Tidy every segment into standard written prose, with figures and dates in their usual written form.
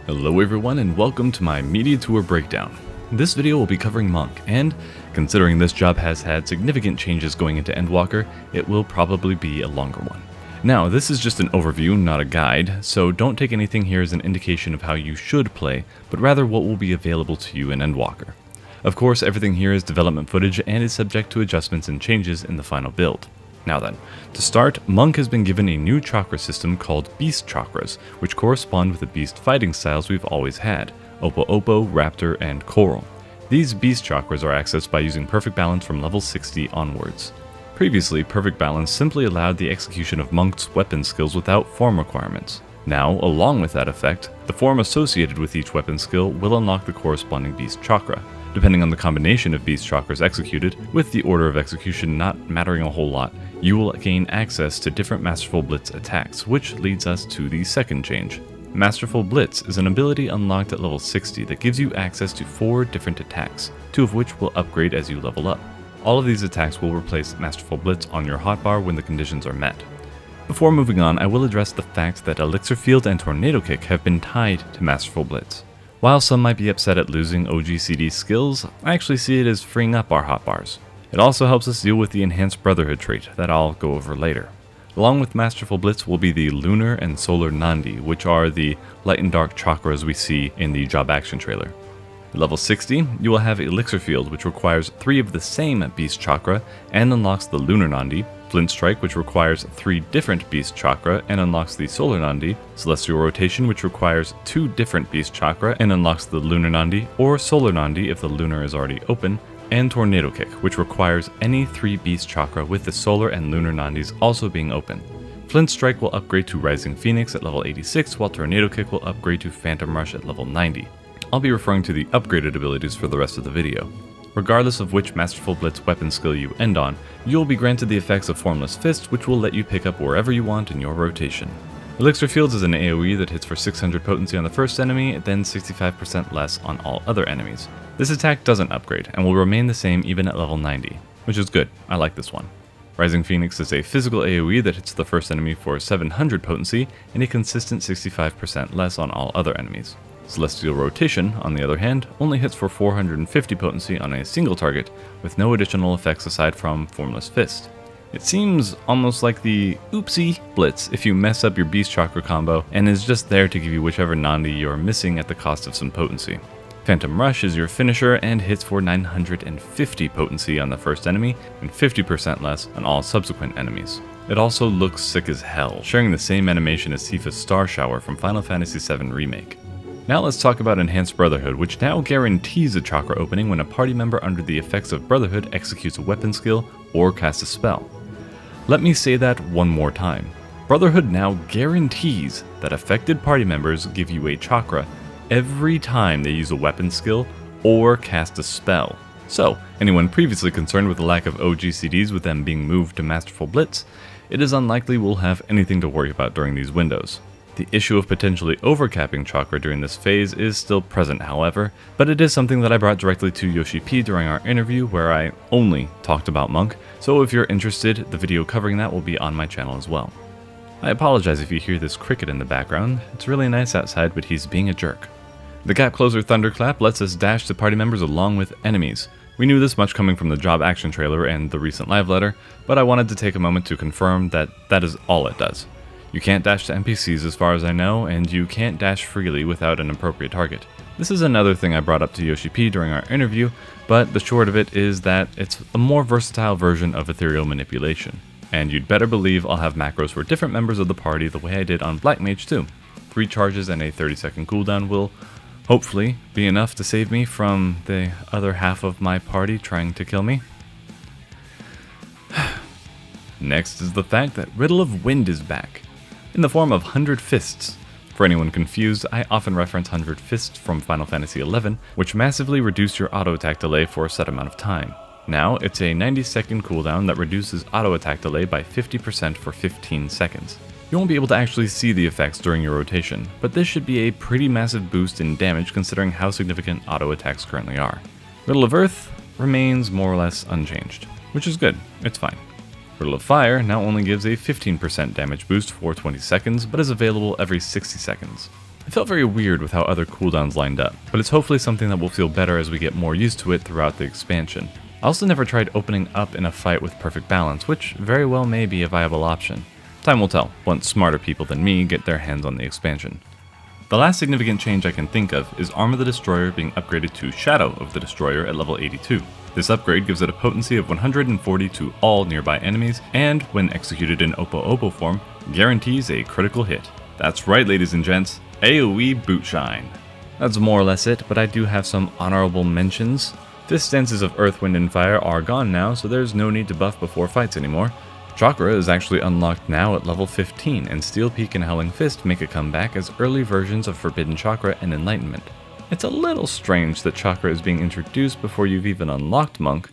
Hello everyone and welcome to my media tour breakdown. This video will be covering Monk, and considering this job has had significant changes going into Endwalker, it will probably be a longer one. Now, this is just an overview, not a guide, so don't take anything here as an indication of how you should play, but rather what will be available to you in Endwalker. Of course, everything here is development footage and is subject to adjustments and changes in the final build. Now then, to start, Monk has been given a new chakra system called Beast Chakras, which correspond with the beast fighting styles we've always had, Oppo, Raptor, and Coral. These Beast Chakras are accessed by using Perfect Balance from level 60 onwards. Previously, Perfect Balance simply allowed the execution of Monk's weapon skills without form requirements. Now, along with that effect, the form associated with each weapon skill will unlock the corresponding Beast Chakra. Depending on the combination of Beast Chakras executed, with the order of execution not mattering a whole lot, you will gain access to different Masterful Blitz attacks, which leads us to the second change. Masterful Blitz is an ability unlocked at level 60 that gives you access to 4 different attacks, 2 of which will upgrade as you level up. All of these attacks will replace Masterful Blitz on your hotbar when the conditions are met. Before moving on, I will address the fact that Elixir Field and Tornado Kick have been tied to Masterful Blitz. While some might be upset at losing OGCD skills, I actually see it as freeing up our hotbars. It also helps us deal with the enhanced Brotherhood trait that I'll go over later. Along with Masterful Blitz will be the Lunar and Solar Nandi, which are the light and dark chakras we see in the job action trailer. At level 60, you will have Elixir Field, which requires 3 of the same Beast Chakra and unlocks the Lunar Nandi, Flint Strike, which requires 3 different Beast Chakra and unlocks the Solar Nandi, Celestial Rotation, which requires 2 different Beast Chakra and unlocks the Lunar Nandi or Solar Nandi if the Lunar is already open, and Tornado Kick, which requires any 3 Beast Chakra with the Solar and Lunar Nandis also being open. Flint Strike will upgrade to Rising Phoenix at level 86, while Tornado Kick will upgrade to Phantom Rush at level 90. I'll be referring to the upgraded abilities for the rest of the video. Regardless of which Masterful Blitz weapon skill you end on, you'll be granted the effects of Formless Fist, which will let you pick up wherever you want in your rotation. Elixir Fields is an AoE that hits for 600 potency on the first enemy, then 65% less on all other enemies. This attack doesn't upgrade, and will remain the same even at level 90, which is good. I like this one. Rising Phoenix is a physical AoE that hits the first enemy for 700 potency, and a consistent 65% less on all other enemies. Celestial Rotation, on the other hand, only hits for 450 potency on a single target, with no additional effects aside from Formless Fist. It seems almost like the oopsie blitz if you mess up your Beast Chakra combo, and is just there to give you whichever Nandi you're missing at the cost of some potency. Phantom Rush is your finisher and hits for 950 potency on the first enemy, and 50% less on all subsequent enemies. It also looks sick as hell, sharing the same animation as Tifa's Star Shower from Final Fantasy VII Remake. Now let's talk about Enhanced Brotherhood, which now guarantees a chakra opening when a party member under the effects of Brotherhood executes a weapon skill or casts a spell. Let me say that one more time. Brotherhood now guarantees that affected party members give you a chakra every time they use a weapon skill or cast a spell. So, anyone previously concerned with the lack of OGCDs with them being moved to Masterful Blitz, it is unlikely we'll have anything to worry about during these windows. The issue of potentially overcapping chakra during this phase is still present, however, but it is something that I brought directly to Yoshi P during our interview where I only talked about Monk, so if you're interested, the video covering that will be on my channel as well. I apologize if you hear this cricket in the background. It's really nice outside, but he's being a jerk. The Gap Closer Thunderclap lets us dash to party members along with enemies. We knew this much coming from the job action trailer and the recent live letter, but I wanted to take a moment to confirm that that is all it does. You can't dash to NPCs as far as I know, and you can't dash freely without an appropriate target. This is another thing I brought up to Yoshi P during our interview, but the short of it is that it's a more versatile version of ethereal manipulation. And you'd better believe I'll have macros for different members of the party the way I did on Black Mage too. 3 charges and a 30-second cooldown will hopefully be enough to save me from the other half of my party trying to kill me. Next is the fact that Riddle of Wind is back, in the form of 100 Fists. For anyone confused, I often reference 100 Fists from Final Fantasy XI, which massively reduce your auto attack delay for a set amount of time. Now, it's a 90-second cooldown that reduces auto attack delay by 50% for 15 seconds. You won't be able to actually see the effects during your rotation, but this should be a pretty massive boost in damage considering how significant auto attacks currently are. Riddle of Earth remains more or less unchanged, which is good, it's fine. Riddle of Fire now only gives a 15% damage boost for 20 seconds, but is available every 60 seconds. It felt very weird with how other cooldowns lined up, but it's hopefully something that will feel better as we get more used to it throughout the expansion. I also never tried opening up in a fight with perfect balance, which very well may be a viable option. Time will tell, once smarter people than me get their hands on the expansion. The last significant change I can think of is Arm of the Destroyer being upgraded to Shadow of the Destroyer at level 82. This upgrade gives it a potency of 140 to all nearby enemies, and when executed in Oppo form, guarantees a critical hit. That's right, ladies and gents, AoE Bootshine. That's more or less it, but I do have some honorable mentions. Fifth stances of Earth, Wind, and Fire are gone now, so there's no need to buff before fights anymore. Chakra is actually unlocked now at level 15, and Steel Peak and Howling Fist make a comeback as early versions of Forbidden Chakra and Enlightenment. It's a little strange that Chakra is being introduced before you've even unlocked Monk,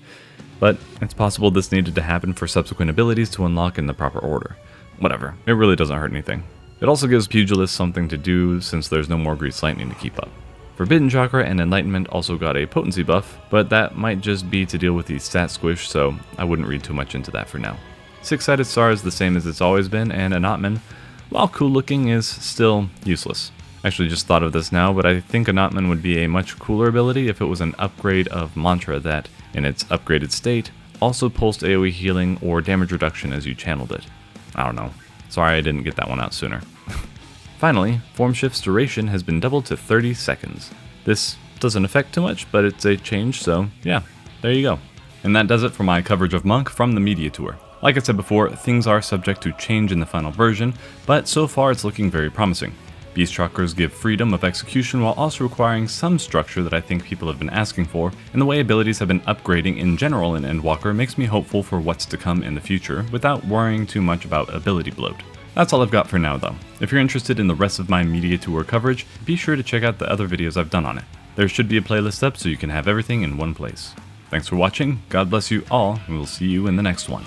but it's possible this needed to happen for subsequent abilities to unlock in the proper order. Whatever, it really doesn't hurt anything. It also gives Pugilists something to do since there's no more Grease Lightning to keep up. Forbidden Chakra and Enlightenment also got a potency buff, but that might just be to deal with the stat squish, so I wouldn't read too much into that for now. Six-sided Star is the same as it's always been, and Anatman, while cool looking, is still useless. I actually just thought of this now, but I think Anatman would be a much cooler ability if it was an upgrade of Mantra that, in its upgraded state, also pulsed AoE healing or damage reduction as you channeled it. I don't know. Sorry I didn't get that one out sooner. Finally, Form Shift's duration has been doubled to 30 seconds. This doesn't affect too much, but it's a change, so yeah, there you go. And that does it for my coverage of Monk from the Media Tour. Like I said before, things are subject to change in the final version, but so far it's looking very promising. Beast Chakras give freedom of execution while also requiring some structure that I think people have been asking for, and the way abilities have been upgrading in general in Endwalker makes me hopeful for what's to come in the future, without worrying too much about ability bloat. That's all I've got for now though. If you're interested in the rest of my Media Tour coverage, be sure to check out the other videos I've done on it. There should be a playlist up so you can have everything in one place. Thanks for watching, God bless you all, and we'll see you in the next one.